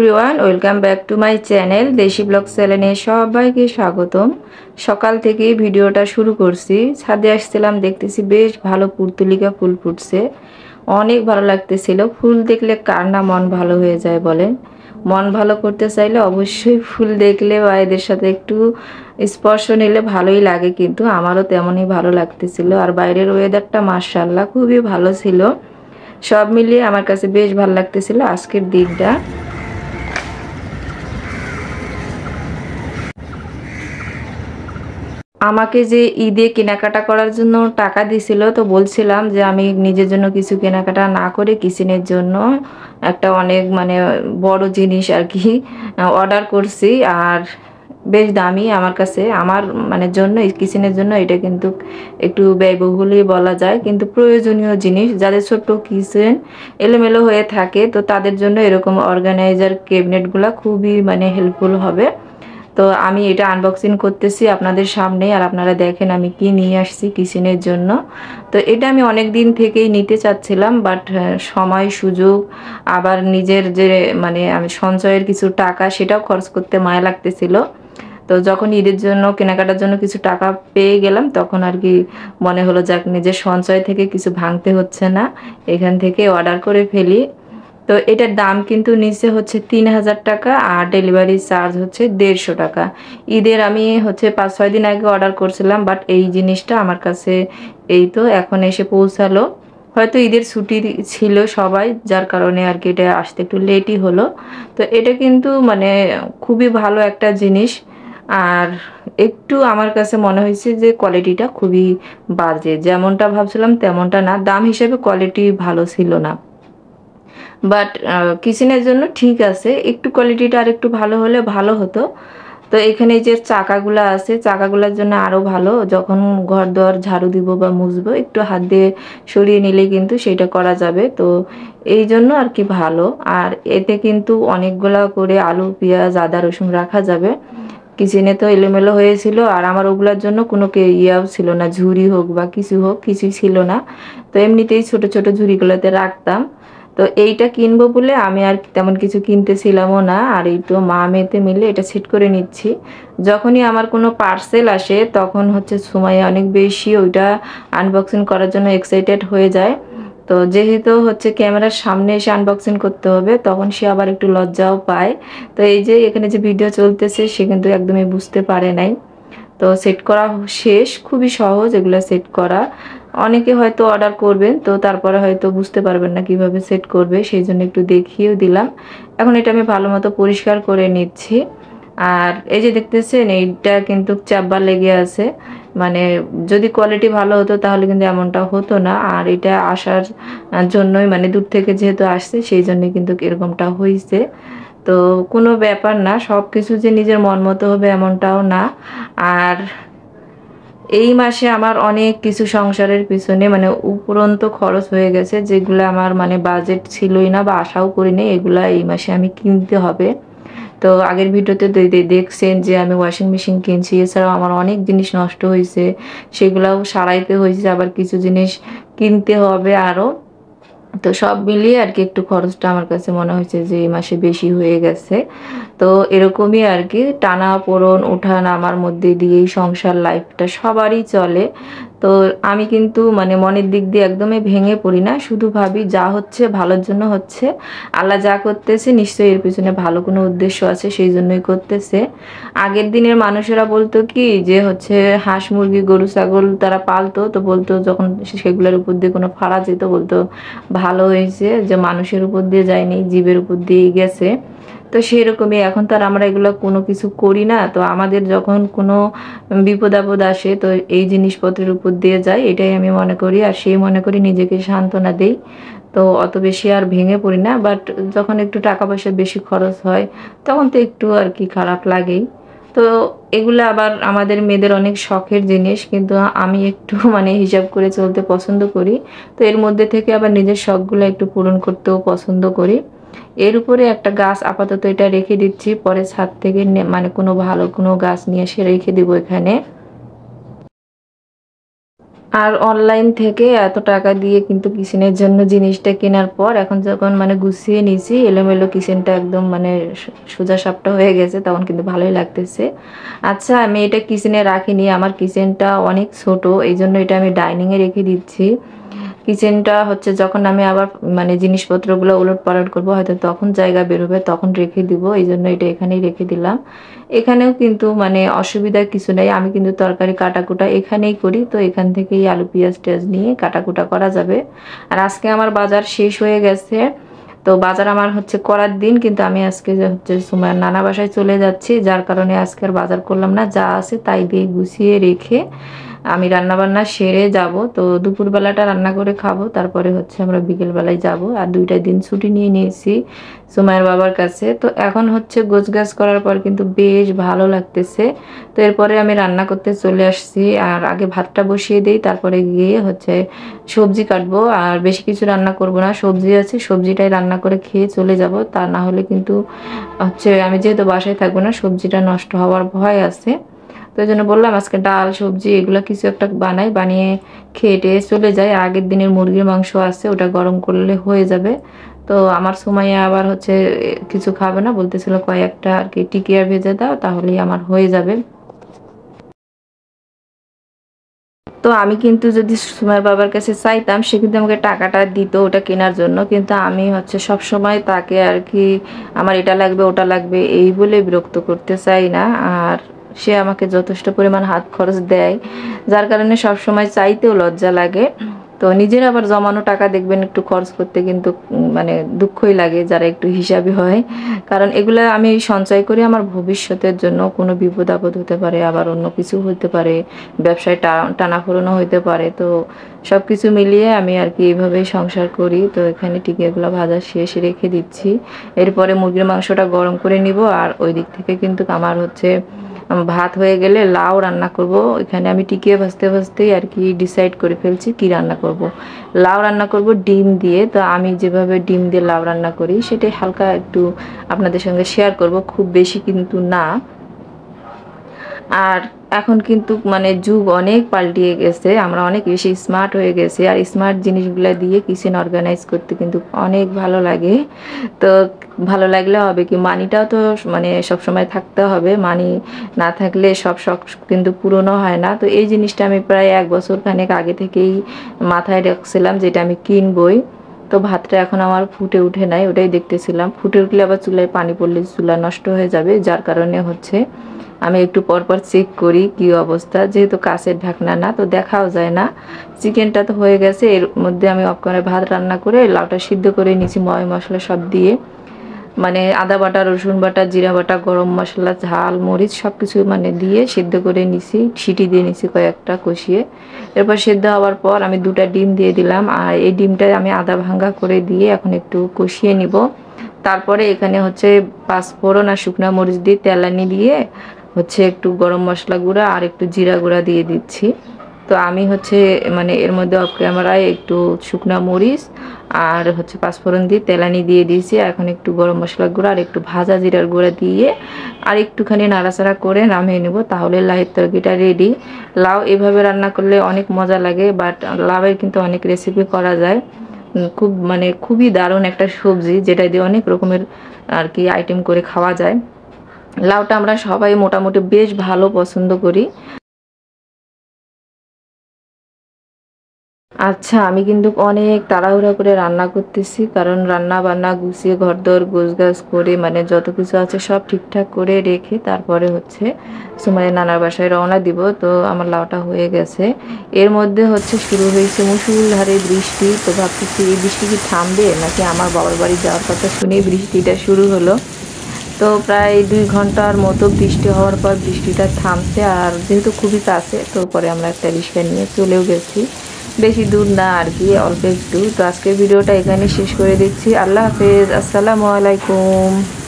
Everyone, welcome back to my channel দেশি blog চ্যানেলে সবাইকে স্বাগতম। সকাল থেকে ভিডিওটা শুরু করছি। ছাদে আসছিলাম, দেখতেছি বেশ ভালো পুর্তুলিকা ফুল ফুটছে, অনেক ভালো লাগতেছিল। ফুল দেখলে কার না মন ভালো হয়ে যায় বলেন। মন ভালো করতে চাইলে অবশ্যই ফুল দেখলে বা এদের সাথে একটু স্পর্শ নিলে ভালোই লাগে, কিন্তু আমারও তেমনই ভালো লাগতেছিল। আর বাইরের ওয়েদারটা মাশাআল্লাহ খুবই ভালো ছিল। সব মিলিয়ে আমার কাছে বেশ ভালো লাগতেছিল আজকের দিনটা। আমাকে যে ঈদে কেনাকাটা করার জন্য টাকা দিছিল, তো বলছিলাম যে আমি নিজের জন্য কিছু কেনাকাটা না করে কিচেনের জন্য একটা অনেক বড় জিনিস আর কি অর্ডার করছি। আর বেশ দামি আমার কাছে, আমার জন্য কিচেনের জন্য এটা কিন্তু একটু ব্যয়বহুলই বলা যায়, কিন্তু প্রয়োজনীয় জিনিস। যাদের ছোট্ট কিচেন এলোমেলো হয়ে থাকে, তো তাদের জন্য এরকম অর্গানাইজার ক্যাবিনেটগুলো খুবই হেল্পফুল হবে। তো আমি এটা আনবক্সিং করতেছি আপনাদের সামনে, আর আপনারা দেখেন আমি কি নিয়ে আসছি কিচেনের জন্য। তো এটা আমি অনেক দিন থেকেই নিতে চাচ্ছিলাম, বাট সময় সুযোগ আবার নিজের যে আমি সঞ্চয়ের কিছু টাকা সেটাও খরচ করতে মায়া লাগতেছিল। তো যখন ঈদের জন্য কেনাকাটার জন্য কিছু টাকা পেয়ে গেলাম, তখন আর কি মনে হলো যাক নিজের সঞ্চয় থেকে কিছু ভাঙতে হচ্ছে না, এখান থেকে অর্ডার করে ফেলি। তো এটার দাম কিন্তু নিচে হচ্ছে 3000 টাকা, আর ডেলিভারি চার্জ হচ্ছে 150 টাকা। ঈদের আমি হচ্ছে 5-6 দিন আগে অর্ডার করছিলাম, বাট এই জিনিসটা আমার কাছে এই তো এখন এসে পৌঁছালো। হয়তো ঈদের ছুটি ছিল সবাই, যার কারণে আর কি এটা আসতে একটু লেটই হলো। তো এটা কিন্তু খুবই ভালো একটা জিনিস। আর একটু আমার কাছে মনে হয়েছে যে কোয়ালিটিটা খুবই বাজে, যেমনটা ভাবছিলাম তেমনটা না, দাম হিসেবে কোয়ালিটি ভালো ছিল না। বাট কিচেনের জন্য ঠিক আছে, একটু কোয়ালিটিটা আর একটু ভালো হলে ভালো হতো। তো এখানে যে চাকাগুলো আছে, চাকাগুলোর জন্য আরও ভালো, যখন ঘর দোয়ার ঝাড়ু দিব বা মুছবো একটু হাত দিয়ে সরিয়ে নিলে কিন্তু সেটা করা যাবে। তো এই জন্য আর কি ভালো। আর এতে কিন্তু অনেকগুলা করে আলু পেঁয়াজ আদা রসুন রাখা যাবে। কিচেনে তো এলোমেলো হয়েছিল, আর আমার ওগুলোর জন্য কোনো ইয়াও ছিল না, ঝুড়ি হোক বা কিছু হোক, কিছুই ছিল না। তো এমনিতেই ছোট ছোট ঝুড়িগুলোতে রাখতাম। তো এইটা কিনবো বলে আমি আর তেমন কিছু কিনতেছিলামও না। আর এই তো মা মেয়েতে মিলে এটা সেট করে নিচ্ছি। যখনই আমার কোনো পার্সেল আসে তখন হচ্ছে সুমাইয়া অনেক বেশি ওইটা আনবক্সিং করার জন্য এক্সাইটেড হয়ে যায়। তো যেহেতু হচ্ছে ক্যামেরার সামনে এসে আনবক্সিং করতে হবে, তখন সে আবার একটু লজ্জাও পায়। তো এই যে এখানে যে ভিডিও চলতেছে, সে কিন্তু একদমই বুঝতে পারে নাই। তো সেট করা শেষ, খুবই সহজ এগুলো সেট করা। অনেকে হয়তো অর্ডার করবেন, তো তারপরে হয়তো বুঝতে পারবেন না কিভাবে সেট করবে, সেই জন্য একটু দেখিয়েও দিলাম। এখন এটা আমি ভালো মতো পরিষ্কার করে নিচ্ছি। আর এই যে দেখতেছেন, এইটা কিন্তু চাব্বা লেগে আছে। যদি কোয়ালিটি ভালো হতো তাহলে কিন্তু এমনটা হতো না। আর এটা আসার জন্যই দূর থেকে যেহেতু আসছে, সেই জন্যই কিন্তু এরকমটা হয়েছে। তো কোনো ব্যাপার না, সব কিছু যে নিজের মন মতো হবে এমনটাও না। আর এই মাসে আমার অনেক কিছু সংসারের পিছনে উপরন্ত খরচ হয়ে গেছে, যেগুলো আমার বাজেট ছিলই না বা আশাও করিনি, এগুলা এই মাসে আমি কিনতে হবে। তো আগের ভিডিওতে দেখছেন যে আমি ওয়াশিং মেশিন কিনছি, এছাড়াও আমার অনেক জিনিস নষ্ট হয়েছে, সেগুলাও সারাইতে হয়েছে, আবার কিছু জিনিস কিনতে হবে আরও। তো সব মিলিয়ে আর কি একটু খরচটা আমার কাছে মনে হয়েছে যে এই মাসে বেশি হয়ে গেছে। তো এরকমই আর কি টানা পোড়ন ওঠা নামার মধ্যে দিয়েই সংসার লাইফটা সবারই চলে। তো আমি কিন্তু মনের দিক দিয়ে একদমই ভেঙে পড়ি না, শুধু ভাবি যা হচ্ছে ভালোর জন্য হচ্ছে, আল্লাহ যা করতেছে নিশ্চয়ই এর পিছনে ভালো কোনো উদ্দেশ্য আছে, সেই জন্যই করতেছে। আগের দিনের মানুষেরা বলতো কি যে হচ্ছে হাঁস মুরগি গরু ছাগল তারা পালতো, তো বলতো যখন সেগুলোর উপর দিয়ে কোনো ফাড়া যেত বলতো ভালো হয়েছে যে মানুষের উপর দিয়ে যায়নি, জীবের উপর দিয়ে গেছে। তো সেরকমই এখন তো আর আমরা এগুলো কোনো কিছু করি না। তো আমাদের যখন কোনো বিপদ আপদ আসে, তো এই জিনিসপত্রের উপর দিয়ে যায়, এটাই আমি মনে করি। আর সেই মনে করি নিজেকে সান্ত্বনা দেই। তো অত বেশি আর ভেঙে পড়ি না, বাট যখন একটু টাকা পয়সা বেশি খরচ হয় তখন তো একটু আর কি খারাপ লাগেই। তো এগুলো আবার আমাদের মেয়েদের অনেক শখের জিনিস, কিন্তু আমি একটু হিসাব করে চলতে পছন্দ করি। তো এর মধ্যে থেকে আবার নিজের শখগুলো একটু পূরণ করতেও পছন্দ করি। এর উপরে একটা গাছ আপাতত এটা রেখে দিচ্ছি, পরে ছাদ থেকে কোনো ভালো কোনো গাছ নিয়ে এসে রেখে দিব এখানে। আর অনলাইন থেকে এত টাকা দিয়ে কিন্তু কিচেনের জন্য জিনিসটা কেনার পর এখন যখন মানে গুছিয়ে নিয়েছি, এলোমেলো কিচেনটা একদম মানে সোজা সাপটা হয়ে গেছে, তখন কিন্তু ভালোই লাগতেছে। আচ্ছা, আমি এটা কিচেনে রাখিনি, আমার কিচেনটা অনেক ছোট, এই জন্য এটা আমি ডাইনিংয়ে রেখে দিচ্ছি। কিচেনটা হচ্ছে যখন আমি আবার মানে জিনিসপত্রগুলো উলটপালট করবো, হয়তো তখন জায়গা বেরোবে, তখন রেখে দিব, এই জন্য এটা এখানেই রেখে দিলাম। এখানেও কিন্তু মানে অসুবিধার কিছু নেই, আমি কিন্তু তরকারি কাটাকুটা এখানেই করি, তো এখান থেকেই আলু পেঁয়াজ টেয়াজ নিয়ে কাটাকুটা করা যাবে। আর আজকে আমার বাজার শেষ হয়ে গেছে, তো বাজার আমার হচ্ছে করার দিন, কিন্তু আমি আজকে হচ্ছে সুমাইয়ার নানা বাসায় চলে যাচ্ছি, যার কারণে আজকে আর বাজার করলাম না, যা আছে তাই দিয়ে গুছিয়ে রেখে আমি রান্না বান্না সেরে যাব। তো দুপুরবেলাটা রান্না করে খাবো, তারপরে হচ্ছে আমরা বিকেলবেলায় যাব। আর 2টা দিন ছুটি নিয়ে নিয়েছি সুমাইয়ার বাবার কাছে। তো এখন হচ্ছে গোছগাছ করার পর কিন্তু বেশ ভালো লাগতেছে। তো এরপরে আমি রান্না করতে চলে আসছি, আর আগে ভাতটা বসিয়ে দিই, তারপরে গিয়ে হচ্ছে সবজি কাটবো। আর বেশি কিছু রান্না করব না, সবজি আছে, সবজিটাই রান্না করে খেয়ে চলে যাব। তা না হলে কিন্তু হচ্ছে আমি যেহেতু বাসায় থাকবো না, সবজিটা নষ্ট হওয়ার ভয় আছে। তো এই জন্য বললাম আজকে ডাল সবজি এগুলো কিছু একটা বানাই, বানিয়ে খেয়ে টেয়ে চলে যায়। আগের দিনের মুরগির মাংস আছে, ওটা গরম করলে হয়ে যাবে। তো আমার সুমাইয়া আবার হচ্ছে কিছু খাবে না, বলতেছিল কয়েকটা আর কি টিকিয়া ভেজে দাও, তাহলেই আমার হয়ে যাবে। তো আমি কিন্তু যদি সুমাইয়ার বাবার কাছে চাইতাম, সে কিন্তু আমাকে টাকাটা দিত ওটা কেনার জন্য, কিন্তু আমি হচ্ছে সব সময় তাকে আর কি আমার এটা লাগবে ওটা লাগবে এই বলে বিরক্ত করতে চাই না। আর সে আমাকে যথেষ্ট পরিমাণ হাত খরচ দেয়, যার কারণে সব সময় চাইতেও লজ্জা লাগে। তো নিজের আবার জমানো টাকা দেখবেন একটু খরচ করতে কিন্তু মানে দুঃখই লাগে, যারা একটু হিসাবি হয়। কারণ এগুলো আমি সঞ্চয় করি আমার ভবিষ্যতের জন্য, কোনো বিপদ আপদ হতে পারে, আবার অন্য কিছু হতে পারে, ব্যবসায় টানাফোড়নও হইতে পারে। তো সব কিছু মিলিয়ে আমি আর কি এইভাবেই সংসার করি। তো এখানে টিকিয়াগুলো ভাজা শেষ রেখে দিচ্ছি, এরপরে মুরগির মাংসটা গরম করে নিব। আর ওই দিক থেকে কিন্তু আমার হচ্ছে ভাত হয়ে গেলে লাউ রান্না করব। এখানে আমি টিকিয়ে ভাজতে ভাজতেই আর কি ডিসাইড করে ফেলছি কি রান্না করব। লাউ রান্না করব ডিম দিয়ে। তো আমি যেভাবে ডিম দিয়ে লাউ রান্না করি সেটাই হালকা একটু আপনাদের সঙ্গে শেয়ার করব, খুব বেশি কিন্তু না। আর এখন কিন্তু মানে যুগ অনেক পাল্টিয়ে গেছে, আমরা অনেক বেশি স্মার্ট হয়ে গেছি, আর স্মার্ট জিনিসগুলো দিয়ে কিচেন অর্গানাইজ করতে কিন্তু অনেক ভালো লাগে। তো ভালো লাগলে হবে কি, মানিটাও তো মানে সবসময় থাকতে হবে, মানি না থাকলে সব শখ কিন্তু পূরণও হয় না। তো এই জিনিসটা আমি প্রায় 1 বছর খানেক আগে থেকেই মাথায় রাখছিলাম যেটা আমি কিনবই। তো ভাতটা এখন আমার ফুটে উঠে নাই, ওটাই দেখতেছিলাম, ফুটে উঠলে আবার চুলায় পানি পড়লে চুলা নষ্ট হয়ে যাবে, যার কারণে হচ্ছে আমি একটু পরপর চেক করি কি অবস্থা, যেহেতু কাঁচের ঢাকনা না তো দেখাও যায় না। চিকেনটা তো হয়ে গেছে, এর মধ্যে আমি অফ করে ভাত রান্না করে লাউটা সিদ্ধ করে নিয়েছি ময় মশলা সব দিয়ে, মানে আদা বাটা রসুন বাটা জিরা বাটা গরম মশলা ঝাল মরিচ সব কিছু মানে দিয়ে সিদ্ধ করে নিছি, সিটি দিয়ে নিছি কয়েকটা কষিয়ে। এরপর সিদ্ধ হওয়ার পর আমি 2টা ডিম দিয়ে দিলাম, আর এই ডিমটা আমি আদা ভাঙ্গা করে দিয়ে এখন একটু কষিয়ে নিব। তারপরে এখানে হচ্ছে পাঁচফোড়ন আর শুকনো মরিচ দিয়ে তেলানি দিয়ে হচ্ছে একটু গরম মশলা গুঁড়া আর একটু জিরা গুঁড়া দিয়ে দিচ্ছি। তো আমি হচ্ছে মানে এর মধ্যে অফ ক্যামেরায় একটু শুকনো মরিচ আর হচ্ছে পাঁচফোড়ন দিয়ে তেলানি দিয়ে দিয়েছি। এখন একটু গরম মশলা গুঁড়া আর একটু ভাজা জিরার গুঁড়া দিয়ে আর একটুখানি নাড়াচাড়া করে নামিয়ে নেব, তাহলে লাউয়ের তরকারিটা রেডি। লাউ এভাবে রান্না করলে অনেক মজা লাগে, বাট লাউয়ের কিন্তু অনেক রেসিপি করা যায়, খুব মানে খুবই দারুণ একটা সবজি, যেটা দিয়ে অনেক রকমের আর কি আইটেম করে খাওয়া যায়। লাউটা আমরা সবাই মোটামুটি বেশ ভালো পছন্দ করি। আচ্ছা, আমি কিন্তু অনেক তাড়াহুড়া করে রান্না করতেছি, কারণ রান্না বান্না গুছিয়ে ঘরদোর গোছগাছ করে মানে যত কিছু আছে সব ঠিকঠাক করে রেখে তারপরে হচ্ছে সুমাইয়ের নানার বাসায় রওনা দিব। তো আমার লাউটা হয়ে গেছে, এর মধ্যে হচ্ছে শুরু হয়েছে মুষলধারে বৃষ্টি। তো ভাবতেছি এই বৃষ্টি কি থামবে নাকি আমার বাবার বাড়ি যাওয়ার কথা শুনেই বৃষ্টিটা শুরু হলো। তো প্রায় 2 ঘন্টার মতো বৃষ্টি হওয়ার পর বৃষ্টিটা থামছে, আর যেহেতু খুবই কাছে তো পরে আমরা একটা রিক্সা নিয়ে চলেও গেছি, বেশি দূর না আর কি, অল্প একটু। তো আজকের ভিডিওটা এখানে শেষ করে দিচ্ছি। আল্লাহ হাফেজ, আসসালামু আলাইকুম।